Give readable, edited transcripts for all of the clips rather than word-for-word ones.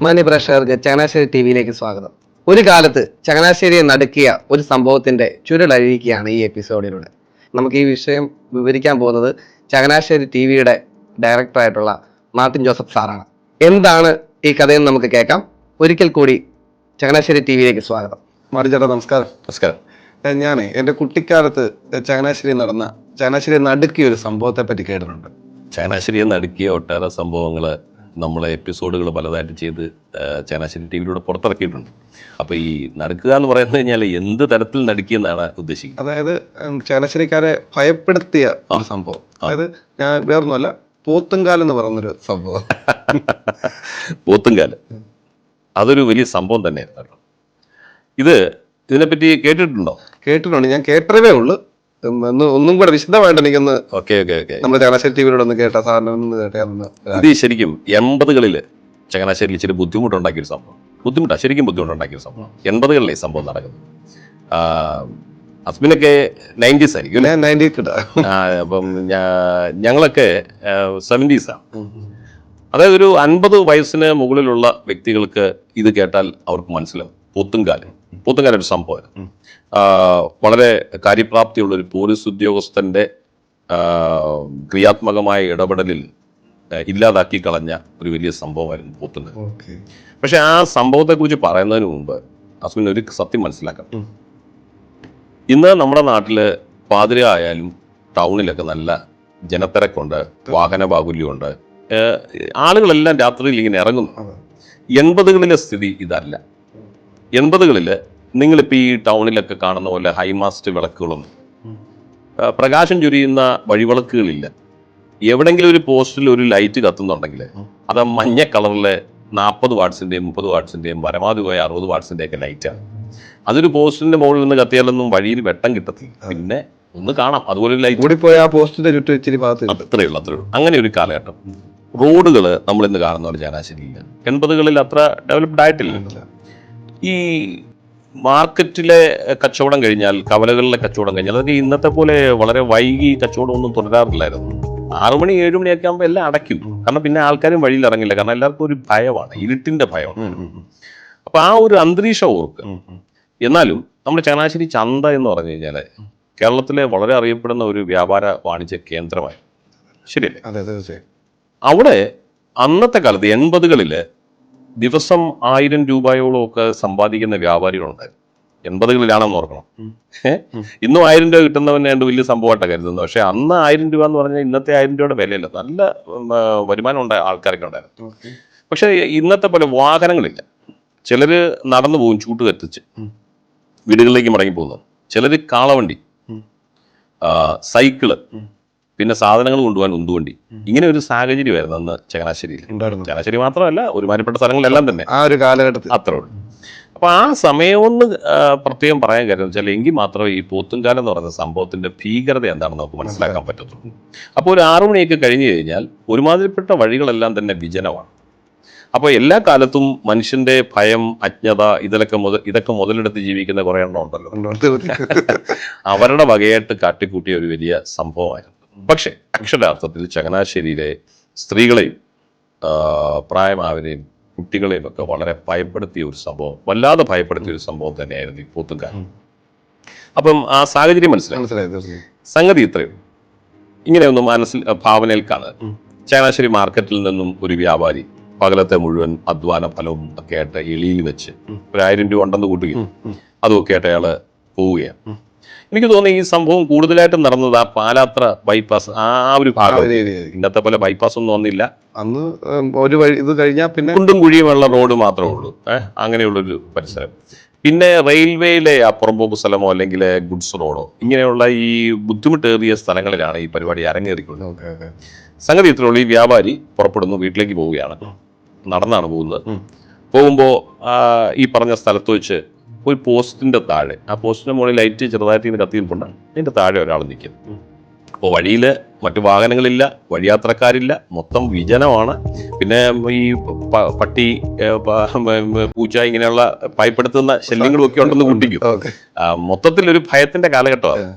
മാന്യ പ്രേക്ഷകർക്ക് ചങ്ങനാശ്ശേരി ടി വിയിലേക്ക് സ്വാഗതം. ഒരു കാലത്ത് ചങ്ങനാശ്ശേരിയെ നടുക്കിയ ഒരു സംഭവത്തിന്റെ ചുരുളഴിക്കുകയാണ് ഈ എപ്പിസോഡിലൂടെ. നമുക്ക് ഈ വിഷയം വിവരിക്കാൻ പോകുന്നത് ചങ്ങനാശ്ശേരി ടി വിയുടെ ഡയറക്ടറായിട്ടുള്ള മാർട്ടിൻ ജോസഫ് സാറാണ്. എന്താണ് ഈ കഥയെന്ന് നമുക്ക് കേൾക്കാം. ഒരിക്കൽ കൂടി ചങ്ങനാശ്ശേരി ടി വിയിലേക്ക് സ്വാഗതം. മാർട്ടിൻ ചേട്ടാ നമസ്കാരം. നമസ്കാരം. ഞാനേ എൻ്റെ കുട്ടിക്കാലത്ത് ചങ്ങനാശ്ശേരി നടുക്കിയ ഒരു സംഭവത്തെ പറ്റി കേട്ടിട്ടുണ്ട്. ചങ്ങനാശ്ശേരിയെ നടുക്കിയ ഒട്ടേറെ സംഭവങ്ങൾ നമ്മളെ എപ്പിസോഡുകൾ പലതായിട്ട് ചെയ്ത് ചങ്ങനാശ്ശേരി ടി വിയിലൂടെ പുറത്തിറക്കിയിട്ടുണ്ട്. അപ്പോൾ ഈ നടുക്കുക എന്ന് പറയുന്നത് കഴിഞ്ഞാൽ എന്ത് തരത്തിൽ നടുക്കിയെന്നാണ് ഉദ്ദേശിക്കുന്നത്? അതായത് ചങ്ങനാശ്ശേരിക്കാരെ ഭയപ്പെടുത്തിയ ഒരു സംഭവം. അതായത് ഞാൻ വേറൊന്നുമല്ല, പോത്തുംകാലം എന്ന് പറയുന്നൊരു സംഭവം. പോത്തുംകാലം അതൊരു വലിയ സംഭവം തന്നെയായിരുന്നു. ഇതിനെപ്പറ്റി കേട്ടിട്ടുണ്ടോ? കേട്ടിട്ടുണ്ട്, ഞാൻ കേട്ടറിവേ ഉള്ളൂ. ഒന്നും കൂടെ വിശദമായിട്ട് എനിക്കൊന്ന് നമ്മുടെ ചങ്ങനാശ്ശേരി ടി വിയിലൂടെ ഒന്ന് കേട്ടാ സാറിന് കേട്ടായിരുന്നു. ഇത് ശരിക്കും 80കളിൽ ചങ്ങനാശ്ശേരിയിൽ ഇച്ചിരി ബുദ്ധിമുട്ടുണ്ടാക്കിയൊരു സംഭവം. ശരിക്കും ബുദ്ധിമുട്ടുണ്ടാക്കിയൊരു സംഭവം 80കളിലെ സംഭവം നടക്കുന്നത്. ഹസ്ബിനൊക്കെ 90s ആയിരിക്കും. അപ്പം ഞങ്ങളൊക്കെ 70s ആണ്. അതായത് ഒരു 50 വയസ്സിന് മുകളിലുള്ള വ്യക്തികൾക്ക് ഇത് കേട്ടാൽ അവർക്ക് മനസ്സിലാവും. പോത്തുംകാലം ഒരു സംഭവം. വളരെ കാര്യപ്രാപ്തിയുള്ള ഒരു പോലീസ് ഉദ്യോഗസ്ഥന്റെ ക്രിയാത്മകമായ ഇടപെടലിൽ ഇല്ലാതാക്കി കളഞ്ഞ ഒരു വലിയ സംഭവമായിരുന്നു പോത്തുംകാലം. പക്ഷെ ആ സംഭവത്തെക്കുറിച്ച് പറയുന്നതിന് മുമ്പ് അസ്മിൻ ഒരു സത്യം മനസ്സിലാക്കണം. ഇന്ന് നമ്മുടെ നാട്ടില് പാതിര ആയാലും ടൗണിലൊക്കെ നല്ല ജനത്തിരക്കുണ്ട്, വാഹന ബാഹുല്യമുണ്ട്, ആളുകളെല്ലാം രാത്രിയിൽ ഇങ്ങനെ ഇറങ്ങുന്നു. 80കളിലെ സ്ഥിതി ഇതല്ല. 80കളിൽ നിങ്ങളിപ്പോൾ ഈ ടൗണിലൊക്കെ കാണുന്ന പോലെ ഹൈമാസ്റ്റ് വിളക്കുകളും പ്രകാശം ചൊരിയുന്ന വഴിവിളക്കുകളില്ല. എവിടെങ്കിലും ഒരു പോസ്റ്റിൽ ഒരു ലൈറ്റ് കത്തുന്നുണ്ടെങ്കിൽ അത് മഞ്ഞ കളറിലെ 40 വാട്ട്സിൻ്റെയും 30 വാട്ട്സിൻ്റെയും പരമാവധി പോയ 60 വാട്ട്സിൻ്റെ ഒക്കെ ലൈറ്റാണ്. അതൊരു പോസ്റ്റിന്റെ മുകളിൽ നിന്ന് കത്തിയാലൊന്നും വഴിയിൽ വെട്ടം കിട്ടത്തില്ല. പിന്നെ ഒന്ന് കാണാം, അതുപോലെ ലൈറ്റ് കൂടിപ്പോയി ആ പോസ്റ്റിന്റെ ചുറ്റും ഇച്ചിരി ഭാഗത്ത് അത്രേ ഉള്ളൂ. അങ്ങനെ ഒരു കാലഘട്ടം. റോഡുകൾ നമ്മളിന്ന് കാണുന്ന പോലെ ചങ്ങനാശ്ശേരിയില്ല. 80കളിൽ അത്ര ഡെവലപ്ഡ് ആയിട്ടില്ല. ഈ മാർക്കറ്റിലെ കച്ചവടം കഴിഞ്ഞാൽ, കവലകളിലെ കച്ചവടം കഴിഞ്ഞാൽ, അതൊക്കെ ഇന്നത്തെ പോലെ വളരെ വൈകി കച്ചവടം ഒന്നും തുടരാറില്ലായിരുന്നു. 6 മണി 7 മണിയൊക്കെ ആകുമ്പോൾ എല്ലാം അടയ്ക്കും. കാരണം പിന്നെ ആൾക്കാരും വഴിയിൽ ഇറങ്ങില്ല. കാരണം എല്ലാവർക്കും ഒരു ഭയമാണ്, ഇരുട്ടിന്റെ ഭയമാണ്. അപ്പൊ ആ ഒരു അന്തരീക്ഷം ഓർക്ക്. എന്നാലും നമ്മുടെ ചങ്ങനാശ്ശേരി ചന്ത എന്ന് പറഞ്ഞു കഴിഞ്ഞാൽ കേരളത്തിലെ വളരെ അറിയപ്പെടുന്ന ഒരു വ്യാപാര വാണിജ്യ കേന്ദ്രമായി. ശരിയല്ലേ? അവിടെ അന്നത്തെ കാലത്ത് 80കളിൽ ദിവസം 1000 രൂപയോളം ഒക്കെ സമ്പാദിക്കുന്ന വ്യാപാരികളുണ്ടായിരുന്നു. 80കളിലാണെന്ന് ഓർക്കണം. ഇന്നും 1000 രൂപ കിട്ടുന്നവനായിട്ട് വലിയ സംഭവമായിട്ടാണ് കരുതുന്നത്. പക്ഷെ അന്ന് 1000 രൂപ എന്ന് പറഞ്ഞാൽ ഇന്നത്തെ 1000 രൂപയുടെ വിലയില്ല. നല്ല വരുമാനം ഉണ്ടായ ആൾക്കാരൊക്കെ ഉണ്ടായിരുന്നു. പക്ഷെ ഇന്നത്തെ പോലെ വാഹനങ്ങളില്ല. ചിലർ നടന്നു പോകും, ചൂട്ട് കത്തിച്ച് വീടുകളിലേക്ക് മടങ്ങി പോകുന്നത്. ചിലർ കാളവണ്ടി, സൈക്കിള്, പിന്നെ സാധനങ്ങൾ കൊണ്ടുപോകാൻ ഉന്തുവണ്ടി. ഇങ്ങനെ ഒരു സാഹചര്യമായിരുന്നു അന്ന് ചങ്ങനാശ്ശേരിയിൽ. ചങ്ങനാശ്ശേരി മാത്രമല്ല, ഒരുമാതിരിപ്പെട്ട സ്ഥലങ്ങളിലെല്ലാം തന്നെ ആ ഒരു കാലഘട്ടത്തിൽ അത്രേ ഉള്ളൂ. അപ്പൊ ആ സമയമൊന്ന് പ്രത്യേകം പറയാൻ കാര്യം വെച്ചാൽ എങ്കിൽ മാത്രമേ ഈ പോത്തുംകാലം എന്ന് പറയുന്ന സംഭവത്തിന്റെ ഭീകരത എന്താണെന്ന് നമുക്ക് മനസ്സിലാക്കാൻ പറ്റത്തുള്ളൂ. അപ്പോൾ ഒരു 6 മണിയൊക്കെ കഴിഞ്ഞു കഴിഞ്ഞാൽ ഒരുമാതിരിപ്പെട്ട വഴികളെല്ലാം തന്നെ വിജനമാണ്. അപ്പോൾ എല്ലാ കാലത്തും മനുഷ്യന്റെ ഭയം, അജ്ഞത, ഇതൊക്കെ മുതലെടുത്ത് ജീവിക്കുന്ന കുറേ എണ്ണം ഉണ്ടല്ലോ. അവരുടെ വകയായിട്ട് കാട്ടിക്കൂട്ടിയ ഒരു വലിയ സംഭവമായിരുന്നു. പക്ഷെ അക്ഷരാർത്ഥത്തിൽ ചങ്ങനാശ്ശേരിയിലെ സ്ത്രീകളെയും പ്രായമായവരെയും കുട്ടികളെയും ഒക്കെ വളരെ ഭയപ്പെടുത്തിയ ഒരു സംഭവം, വല്ലാതെ ഭയപ്പെടുത്തിയ ഒരു സംഭവം തന്നെയായിരുന്നു ഈ പോത്തുംകാലം. അപ്പം ആ സാഹചര്യം മനസ്സിലായി. സംഗതി ഇത്രയും ഇങ്ങനെയൊന്നും ഭാവനയിൽ കാണുക. ചങ്ങനാശ്ശേരി മാർക്കറ്റിൽ നിന്നും ഒരു വ്യാപാരി പകലത്തെ മുഴുവൻ അധ്വാന ഫലവും ഒക്കെ ആയിട്ട് എളിയിൽ വെച്ച് ഒരു 1000 രൂപ ഉണ്ടെന്ന് കൂട്ടുകയും അതുമൊക്കെ ആയിട്ട് അയാള് പോവുകയാണ്. എനിക്ക് തോന്നുന്നു ഈ സംഭവം കൂടുതലായിട്ടും നടന്നത് ആ പാലാത്ര ബൈപ്പാസ് ആ ഒരു ഭാഗം. ഇന്നത്തെ പോലെ ബൈപ്പാസ് ഒന്നും വന്നില്ല അന്ന്. ഒരു വഴി ഇത് കഴിഞ്ഞാൽ പിന്നെ കുണ്ടും കുഴിയുമുള്ള റോഡ് മാത്രമേ ഉള്ളൂ. അങ്ങനെയുള്ളൊരു പരിസരം. പിന്നെ റെയിൽവേയിലെ പുറമ്പോക്ക് സ്ഥലമോ അല്ലെങ്കിൽ ഗുഡ്സ് റോഡോ ഇങ്ങനെയുള്ള ഈ ബുദ്ധിമുട്ടേറിയ സ്ഥലങ്ങളിലാണ് ഈ പരിപാടി അരങ്ങേറിക്കൊള്ളുന്നത്. സംഗതി ഇത്രയുള്ളൂ. ഈ വ്യാപാരി പുറപ്പെടുന്നു, വീട്ടിലേക്ക് പോവുകയാണ്. നടന്നാണ് പോകുന്നത്. പോകുമ്പോൾ ഈ പറഞ്ഞ സ്ഥലത്ത് വെച്ച് ഒരു പോസ്റ്റിന്റെ താഴെ, ആ പോസ്റ്റിന്റെ മുകളിൽ ലൈറ്റ് ചെറുതായിട്ട് ഇങ്ങനെ കത്തിയിരിപ്പുണ്ട്. അതിന്റെ താഴെ ഒരാൾ നിൽക്കുന്നു. അപ്പോൾ വഴിയിൽ മറ്റു വാഹനങ്ങളില്ല, വഴിയാത്രക്കാരില്ല, മൊത്തം വിജനമാണ്. പിന്നെ ഈ പട്ടി, പൂച്ച ഇങ്ങനെയുള്ള ഭയപ്പെടുത്തുന്ന ശല്യങ്ങളും ഒക്കെ ഉണ്ടെന്ന് കൂട്ടിക്കും. മൊത്തത്തിലൊരു ഭയത്തിന്റെ കാലഘട്ടമാണ്.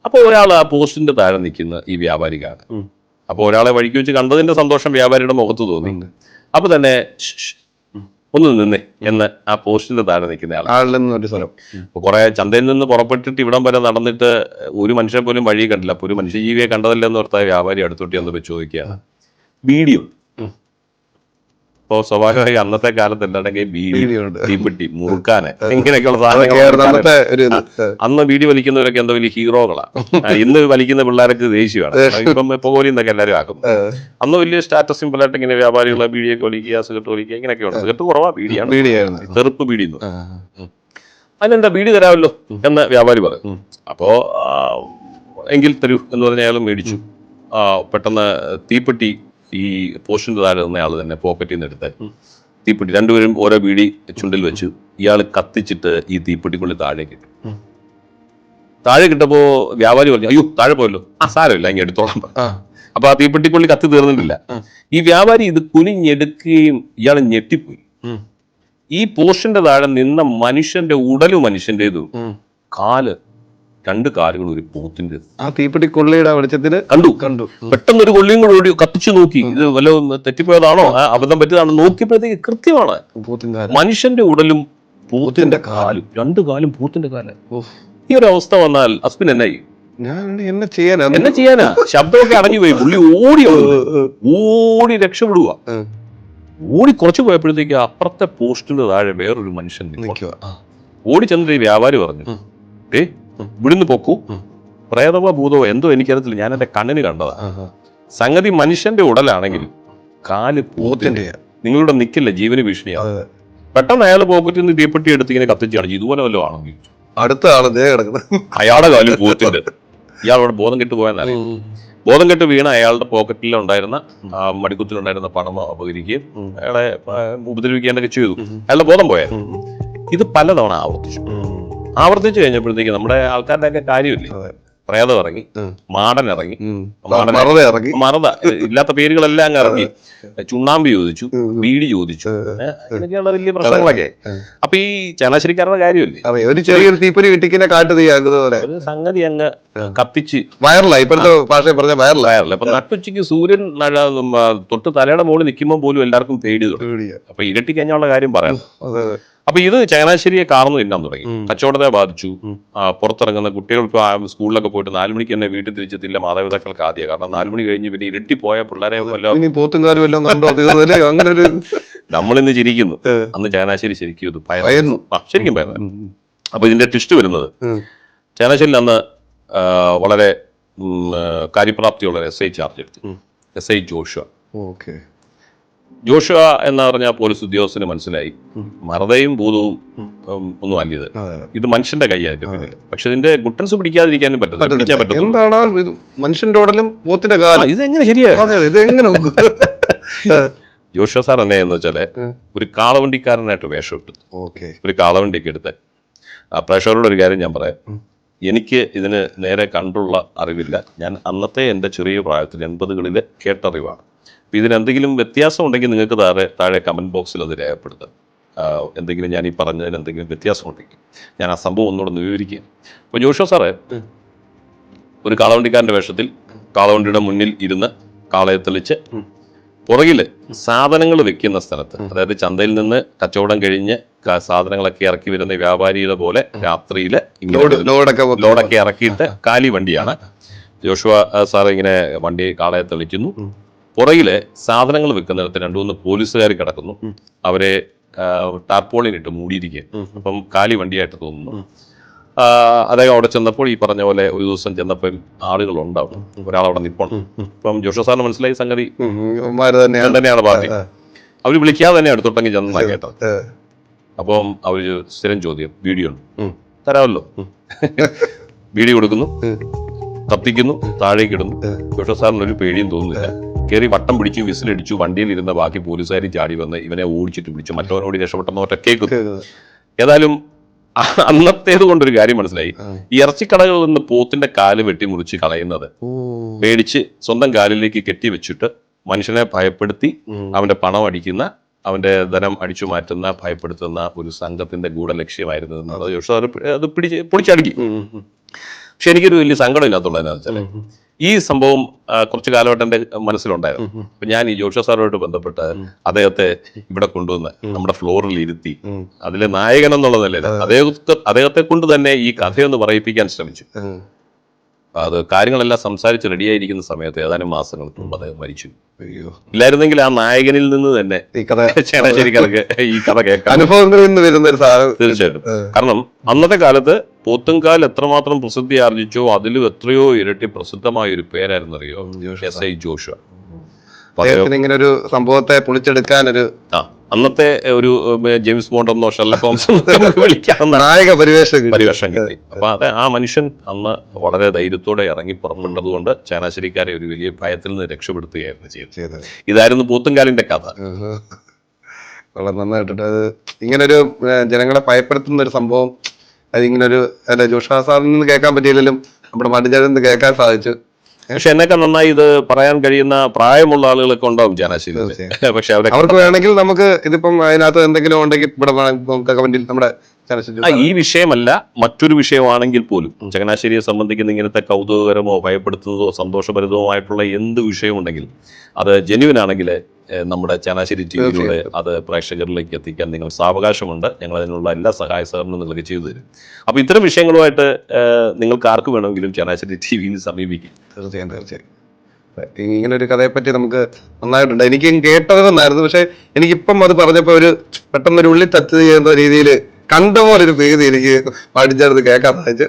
അപ്പോൾ ഒരാൾ ആ പോസ്റ്റിന്റെ താഴെ നിൽക്കുന്ന ഈ വ്യാപാരിക്കാണ്. അപ്പോൾ ഒരാളെ വഴിക്ക് വെച്ച് കണ്ടതിന്റെ സന്തോഷം വ്യാപാരിയുടെ മുഖത്ത് തോന്നി. അപ്പൊ തന്നെ ഒന്ന് നിന്നേ എന്ന് ആ പോസ്റ്റിന്റെ താഴെ നിൽക്കുന്ന ആളിൽ സ്ഥലം. ഇപ്പൊ കുറെ ചന്തയിൽ നിന്ന് പുറപ്പെട്ടിട്ട് ഇവിടം വരെ നടന്നിട്ട് ഒരു മനുഷ്യനെ പോലും വഴി കണ്ടില്ല. അപ്പൊ ഒരു മനുഷ്യജീവിയെ കണ്ടതല്ലെന്ന് ഓർത്തായ വ്യാപാരി അടുത്തോട്ടി വന്നപ്പോൾ ചോദിക്കുകയാണ്, വീഡിയോ. ഇപ്പൊ സ്വാഭാവികമായി അന്നത്തെ കാലത്ത് എന്താണെങ്കിൽ വീഡിയോ, തീപ്പെട്ടി, മുറുക്കാന് ഇങ്ങനെയൊക്കെയുള്ള സാധനങ്ങൾ. അന്ന് വീഡിയോ വലിക്കുന്നവരൊക്കെ എന്താ വലിയ ഹീറോകളാണ്. ഇന്ന് വലിക്കുന്ന പിള്ളേരൊക്കെ ദേഷ്യമാണ്. ഇപ്പം പോലീസ് എന്നൊക്കെ എല്ലാവരും ആക്കും. അന്ന് വലിയ സ്റ്റാറ്റസ് സിമ്പിൾ ആയിട്ട് ഇങ്ങനെ വ്യാപാരികളെ ബീഡിയൊക്കെ വലിക്കുക, സിഗരറ്റ് വലിക്കുക, ഇങ്ങനെയൊക്കെയാണ്. സിഗരറ്റ് കുറവാ, ബീഡിയാണ്, തെറുപ്പ് ബീഡി. അതിനെന്താ ബീഡി തരാമല്ലോ എന്ന് വ്യാപാരി പറയും. അപ്പോ എങ്കിൽ തരൂ എന്ന് പറഞ്ഞ അയാൾ മേടിച്ചു. പെട്ടെന്ന് തീപ്പെട്ടി ഈ പോസ്റ്റിന്റെ താഴെ നിന്ന ആള് തന്നെ പോക്കറ്റിൽ നിന്ന് എടുത്ത് തീപ്പെട്ടി രണ്ടുപേരും ഓരോ ബീഡി ചുണ്ടിൽ വെച്ചു. ഇയാൾ കത്തിച്ചിട്ട് ഈ തീപ്പെട്ടിക്കുള്ളിൽ താഴേക്ക് ഇട്ടു. താഴെ കിട്ടപ്പോ വ്യാപാരി പറഞ്ഞു, അയ്യോ താഴെ പോയല്ലോ, സാരമില്ല ഇങ്ങനെ എടുത്തോളാം. അപ്പൊ ആ തീപ്പെട്ടിക്കുള്ളിൽ കത്തി തീർന്നിട്ടില്ല. ഈ വ്യാപാരി ഇത് കുനിഞ്ഞെടുക്കുകയും ഇയാൾ ഞെട്ടിപ്പോയി. ഈ പോസ്റ്റിന്റെ താഴെ നിന്ന മനുഷ്യന്റെ ഉടലും മനുഷ്യന്റേതും കാല്, രണ്ട് കാലുകൾ ഒരു പോത്തിന്റെ ആ തീപ്പെട്ടി കൊള്ളിയുടെ വെളിച്ചത്തിന് കണ്ടു. പെട്ടെന്ന് ഒരു കൊള്ളിയും കൂടെ ഓടി കത്തിച്ചു നോക്കി. ഇത് വല്ല തെറ്റിപ്പോയതാണോ, അബദ്ധം പറ്റിയതാണോ നോക്കിയപ്പോഴത്തേക്ക് കൃത്യമാണ്. മനുഷ്യന്റെ ഉടലും പോത്തിന്റെ കാലും, രണ്ടു കാലും പോത്തിന്റെ കാല്. ഈ ഒരു അവസ്ഥ വന്നാൽ അസ്മിൻ എന്നായി? എന്നെ ചെയ്യാനാ? ശബ്ദമൊക്കെ അടഞ്ഞു പോയി. പുള്ളി ഓടി രക്ഷപ്പെടുക. ഓടി കുറച്ചു പോയപ്പോഴത്തേക്ക് അപ്പുറത്തെ പോസ്റ്റിന്റെ താഴെ വേറൊരു മനുഷ്യൻ നിൽക്കുക. ഓടി ചെന്നിട്ട് ഈ വ്യാപാരി പറഞ്ഞു, ഇവിടുന്ന് പൊക്കൂ, പ്രേതമോ ഭൂതമോ എന്തോ എനിക്കറിയത്തില്ല, ഞാൻ എന്റെ കണ്ണിന് കണ്ടതാ. സംഗതി മനുഷ്യന്റെ ഉടലാണെങ്കിൽ കാല് പോത്തിന്റെ. നിങ്ങളുടെ നിക്കില്ല, ജീവന് ഭീഷണിയാണ്. പെട്ടെന്ന് അയാൾ പോക്കറ്റിൽ നിന്ന് തീപ്പെട്ടി എടുത്ത് ഇങ്ങനെ കത്തിച്ച് കാണിച്ചു. ഇതുപോലെ വല്ലതും ആണെങ്കിൽ അടുത്ത ആള് കിടക്കുന്നത് അയാളുടെ കാലും പോത്തിന്റെ. ഇയാളോട് ബോധം കെട്ട് പോയെന്നറിയാം. ബോധം കെട്ട് വീണ അയാളുടെ പോക്കറ്റിലുണ്ടായിരുന്ന മടിക്കുത്തിലുണ്ടായിരുന്ന പണം അപകരിക്കുകയും അയാളെ ഉപദ്രവിക്കുകയൊക്കെ ചെയ്തു. അയാളുടെ ബോധം പോയായിരുന്നു. ഇത് പലതവണ ആവർത്തിച്ചു കഴിഞ്ഞപ്പോഴത്തേക്ക് നമ്മുടെ ആൾക്കാരുടെ ഒക്കെ കാര്യമില്ലേ, പ്രേതം ഇറങ്ങി, മാടൻ ഇറങ്ങി, മറത ഇല്ലാത്ത പേരുകളെല്ലാം അങ്ങ് ഇറങ്ങി, ചുണ്ണാമ്പ് ചോദിച്ചു, ബീഡി ചോദിച്ചു, അങ്ങനെയൊക്കെയുള്ള വലിയ പ്രശ്നങ്ങളൊക്കെ. അപ്പൊ ഈ ചങ്ങനാശ്ശേരിക്കാരുടെ കാര്യമില്ലേ, ഒരു ചെറിയൊരു തീപ്പൊരി കിട്ടിക്കുന്ന കാട്ട് ഒരു സംഗതി അങ്ങ് കത്തിച്ച് വയറലായി. ഇപ്പോഴത്തെ ഭാഷ പറഞ്ഞ വയറലായല്ല. അപ്പൊ നട്ടുച്ചയ്ക്ക് സൂര്യൻ തൊട്ട് തലയുടെ മുകളിൽ നിൽക്കുമ്പോൾ പോലും എല്ലാവർക്കും പേടി തുടങ്ങി. അപ്പൊ ഇരട്ടി കഴിഞ്ഞുള്ള കാര്യം പറയാം. അപ്പൊ ഇത് ചങ്ങനാശ്ശേരിയെ കാർന്നു തിന്നാൻ തുടങ്ങി. കച്ചവടത്തെ ബാധിച്ചു. പുറത്തിറങ്ങുന്ന കുട്ടികൾ ഇപ്പൊ സ്കൂളിലൊക്കെ പോയിട്ട് 4 മണിക്ക് തന്നെ വീട്ടിൽ തിരിച്ചെത്തില്ല മാതാപിതാക്കൾക്ക് ആദ്യം. കാരണം 4 മണി കഴിഞ്ഞ് പിന്നെ ഇരട്ടി പോയ പിള്ളേരെ നമ്മളിന്ന് ചിരിക്കുന്നു. അന്ന് ചങ്ങനാശ്ശേരി ശരിക്കും ഇത് ശരിക്കും ഭയന്നു. അപ്പൊ ഇതിന്റെ ട്വിസ്റ്റ് വരുന്നത്, ചങ്ങനാശ്ശേരിയിൽ അന്ന് വളരെ കാര്യപ്രാപ്തിയുള്ള SI ചാർജ് എടുത്തു, SI ജോഷുവ. ജോഷുവ എന്ന് പറഞ്ഞ പോലീസ് ഉദ്യോഗസ്ഥന് മനസ്സിലായി മറതയും ഭൂതവും ഒന്നും അല്ലത്, ഇത് മനുഷ്യന്റെ കൈയായിട്ട്. പക്ഷെ ഇതിന്റെ ഗുട്ടൻസ് പിടിക്കാതിരിക്കാനും പറ്റില്ല. എന്താണ് മനുഷ്യന്റെ ഉടലും പോത്തിന്റെ കാലം, ഇതെങ്ങനെ ശരിയാണ്? ഇതെങ്ങനെ? ജോഷുവ സാർ എന്നു വെച്ചാല് ഒരു കാളവണ്ടിക്കാരനായിട്ട് വേഷം ഇട്ടു. ഒരു കാളവണ്ടിയൊക്കെ എടുത്ത് പ്രേക്ഷകരോട് ഒരു കാര്യം ഞാൻ പറയാം. എനിക്ക് ഇതിന് നേരെ കണ്ടുള്ള അറിവില്ല. ഞാൻ അന്നത്തെ എൻ്റെ ചെറിയ പ്രായത്തിൽ 80കളിൽ കേട്ടറിവാണ്. അപ്പം ഇതിനെന്തെങ്കിലും വ്യത്യാസം ഉണ്ടെങ്കിൽ നിങ്ങൾക്ക് താഴെ കമൻറ്റ് ബോക്സിൽ അത് രേഖപ്പെടുത്താം. എന്തെങ്കിലും ഞാൻ ഈ പറഞ്ഞതിന് എന്തെങ്കിലും വ്യത്യാസം ഉണ്ടെങ്കിൽ ഞാൻ ആ സംഭവം ഒന്നുകൂടെ വിവരിക്കുക. അപ്പോൾ ജോഷുവ സാറേ ഒരു കാളവണ്ടിക്കാരൻ്റെ വേഷത്തിൽ കാളവണ്ടിയുടെ മുന്നിൽ ഇരുന്ന് കാളയെ തെളിച്ച് പുറകിൽ സാധനങ്ങൾ വെക്കുന്ന സ്ഥലത്ത്, അതായത് ചന്തയിൽ നിന്ന് കച്ചവടം കഴിഞ്ഞ് സാധനങ്ങളൊക്കെ ഇറക്കി വരുന്ന വ്യാപാരിയുടെ പോലെ രാത്രിയിൽ ലോഡൊക്കെ ഇറക്കിയിട്ട് കാലി വണ്ടിയാണ്. ജോഷുവ സാർ ഇങ്ങനെ വണ്ടി കാളയെ തെളിക്കുന്നു. പുറകില് സാധനങ്ങൾ വെക്കുന്നിടത്ത് 2-3 പോലീസുകാർ കിടക്കുന്നു. അവരെ ടാർപോളിനിട്ട് മൂടിയിരിക്കുക. അപ്പം കാലി വണ്ടിയായിട്ട് തോന്നുന്നു. അദ്ദേഹം അവിടെ ചെന്നപ്പോൾ ഈ പറഞ്ഞ പോലെ ഒരു ദിവസം ചെന്നപ്പോൾ ആളുകളുണ്ടാവും, ഒരാളവിടെ നിൽപ്പുണ്ട്. ഇപ്പം ജോഷുവ സാറിന് മനസ്സിലായി സംഗതി തന്നെയാണ് പാർട്ടി. അവർ വിളിക്കാതെ തന്നെ അടുത്തോട്ടെങ്കിൽ ചെന്നാ കേട്ടത്. അപ്പം അവര് സ്ഥിരം ചോദ്യം, വീഡിയോ ഉണ്ട്, തരാമല്ലോ. വീഡിയോ കൊടുക്കുന്നു, കത്തിക്കുന്നു, താഴേക്ക് ഇടുന്നു. ജോഷുവ സാറിന് ഒരു പേടിയും തോന്നുന്നില്ല. കയറി വട്ടം പിടിച്ചു, വിസിലടിച്ചു. വണ്ടിയിൽ ഇരുന്ന ബാക്കി പോലീസുകാർ ചാടി വന്ന് ഇവനെ ഓടിച്ചിട്ട് പിടിച്ചു. മറ്റവനോട് രക്ഷപ്പെട്ടെന്നോട്ടെ കേൾക്കുന്നു. ഏതായാലും അന്നത്തേത് കൊണ്ടൊരു കാര്യം മനസ്സിലായി. ഈ ഇറച്ചിക്കടകളിൽ നിന്ന് പോത്തിന്റെ കാല് വെട്ടിമുറിച്ച് കളയുന്നത് പേടിച്ച് സ്വന്തം കാലിലേക്ക് കെട്ടിവെച്ചിട്ട് മനുഷ്യനെ ഭയപ്പെടുത്തി അവന്റെ പണം അടിക്കുന്ന, അവന്റെ ധനം അടിച്ചു മാറ്റുന്ന, ഭയപ്പെടുത്തുന്ന ഒരു സംഘത്തിന്റെ ഗൂഢലക്ഷ്യമായിരുന്നു എന്നുള്ളത് ജോഷുവ അത് പൊളിച്ചടുക്കി. പക്ഷെ എനിക്കൊരു വലിയ സങ്കടം ഇല്ലാത്തുള്ളതെന്നു വെച്ചാൽ ഈ സംഭവം കുറച്ചു കാലമായിട്ട് എൻ്റെ മനസ്സിലുണ്ടായിരുന്നു. അപ്പൊ ഞാൻ ഈ ജോഷ സാറുമായിട്ട് ബന്ധപ്പെട്ട് അദ്ദേഹത്തെ ഇവിടെ കൊണ്ടുവന്ന് നമ്മുടെ ഫ്ലോറിൽ ഇരുത്തി അതിലെ നായകൻ എന്നുള്ള നിലയിൽ അദ്ദേഹത്തെ കൊണ്ട് തന്നെ ഈ കഥയൊന്ന് പറയിപ്പിക്കാൻ ശ്രമിച്ചു. അത് കാര്യങ്ങളെല്ലാം സംസാരിച്ച് റെഡിയായിരിക്കുന്ന സമയത്ത് ഏതാനും മാസങ്ങൾക്ക് മുമ്പ് അദ്ദേഹം മരിച്ചു. ഇല്ലായിരുന്നെങ്കിൽ ആ നായകനിൽ നിന്ന് തന്നെ ഈ കഥ ചങ്ങനാശ്ശേരിക്കാർക്ക് ഈ കഥ കേൾക്കാം, അനുഭവങ്ങളിൽ നിന്ന് വരുന്ന ഒരു സാധനം. തീർച്ചയായിട്ടും. കാരണം അന്നത്തെ കാലത്ത് പോത്തുംകാൽ എത്രമാത്രം പ്രസിദ്ധി ആർജിച്ചോ അതിലും എത്രയോ ഇരട്ടി പ്രസിദ്ധമായ ഒരു പേരായിരുന്നു അറിയോ, SI ജോഷുവ. അദ്ദേഹത്തിന് ഇങ്ങനെ ഒരു സംഭവത്തെ പൊളിച്ചെടുക്കാൻ ഒരു അന്നത്തെ ഒരു ജെയിംസ് ബോണ്ട് എന്നോ ഷെർലക് ഹോംസ് വിളിക്കാവുന്ന നായക പരിവേഷം കിട്ടി. അപ്പൊ അത് ആ മനുഷ്യൻ അന്ന് വളരെ ധൈര്യത്തോടെ ഇറങ്ങി പുറപ്പെട്ടതുകൊണ്ട് ചങ്ങനാശ്ശേരിക്കാരെ ഒരു വലിയ ഭയത്തിൽ നിന്ന് രക്ഷപ്പെടുത്തുകയായിരുന്നു ചെയ്തത്. ഇതായിരുന്നു പോത്തുംകാലിന്റെ കഥ. വളരെ നന്നായിട്ടുണ്ട്. അത് ഇങ്ങനൊരു ജനങ്ങളെ ഭയപ്പെടുത്തുന്ന ഒരു സംഭവം അതിങ്ങനൊരു അല്ല ജോഷ സാറിൽ നിന്ന് കേൾക്കാൻ പറ്റിയില്ലെങ്കിലും നമ്മുടെ മടിച്ചാലിൽ നിന്ന് കേൾക്കാൻ സാധിച്ചു. പക്ഷെ എന്നൊക്കെ നന്നായി ഇത് പറയാൻ കഴിയുന്ന പ്രായമുള്ള ആളുകളൊക്കെ ഉണ്ടാവും ചങ്ങനാശ്ശേരിയിൽ. പക്ഷെ അവർക്ക് വേണമെങ്കിൽ നമുക്ക് ഇതിപ്പം അതിനകത്ത് എന്തെങ്കിലും ഉണ്ടെങ്കിൽ ഇവിടെ കമന്റിൽ നമ്മുടെ ഈ വിഷയമല്ല മറ്റൊരു വിഷയമാണെങ്കിൽ പോലും ചങ്ങനാശ്ശേരിയെ സംബന്ധിക്കുന്ന ഇങ്ങനത്തെ കൗതുകകരമോ ഭയപ്പെടുത്തുന്നതോ സന്തോഷഭരിതവുമായിട്ടുള്ള എന്ത് വിഷയമുണ്ടെങ്കിൽ അത് ജെന്യുവൻ ആണെങ്കിൽ നമ്മുടെ ചങ്ങനാശ്ശേരി ടിവിയിലൂടെ അത് പ്രേക്ഷകരിലേക്ക് എത്തിക്കാൻ നിങ്ങൾ സാവകാശമുണ്ട്. ഞങ്ങൾ അതിനുള്ള എല്ലാ സഹായ സഹകരണവും നിങ്ങൾക്ക് ചെയ്തു തരും. അപ്പൊ ഇത്തരം വിഷയങ്ങളുമായിട്ട് നിങ്ങൾക്ക് ആർക്ക് വേണമെങ്കിലും ചങ്ങനാശ്ശേരി ടിവിയിൽ സമീപിക്കും. തീർച്ചയായും. ഇങ്ങനൊരു കഥയെപ്പറ്റി നമുക്ക് നന്നായിട്ടുണ്ട്. എനിക്കും കേട്ടതെന്നായിരുന്നു, പക്ഷെ എനിക്കിപ്പം അത് പറഞ്ഞപ്പോ ഒരു പെട്ടെന്നൊരു ഉള്ളിൽ ടച്ച് ചെയ്യുന്ന രീതിയിൽ കണ്ട പോലൊരു പേര് എനിക്ക് പഠിച്ചെടുത്ത് കേൾക്കാൻ സാധിച്ചു.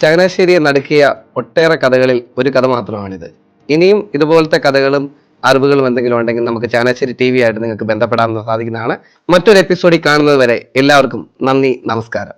ചങ്ങനാശ്ശേരിയെ നടുക്കിയ ഒട്ടേറെ കഥകളിൽ ഒരു കഥ മാത്രമാണിത്. ഇനിയും ഇതുപോലത്തെ കഥകളും അറിവുകളും എന്തെങ്കിലും ഉണ്ടെങ്കിൽ നമുക്ക് ചങ്ങനാശ്ശേരി TV ആയിട്ട് നിങ്ങൾക്ക് ബന്ധപ്പെടാൻ സാധിക്കുന്നതാണ്. മറ്റൊരു എപ്പിസോഡിൽ കാണുന്നത് വരെ എല്ലാവർക്കും നന്ദി, നമസ്കാരം.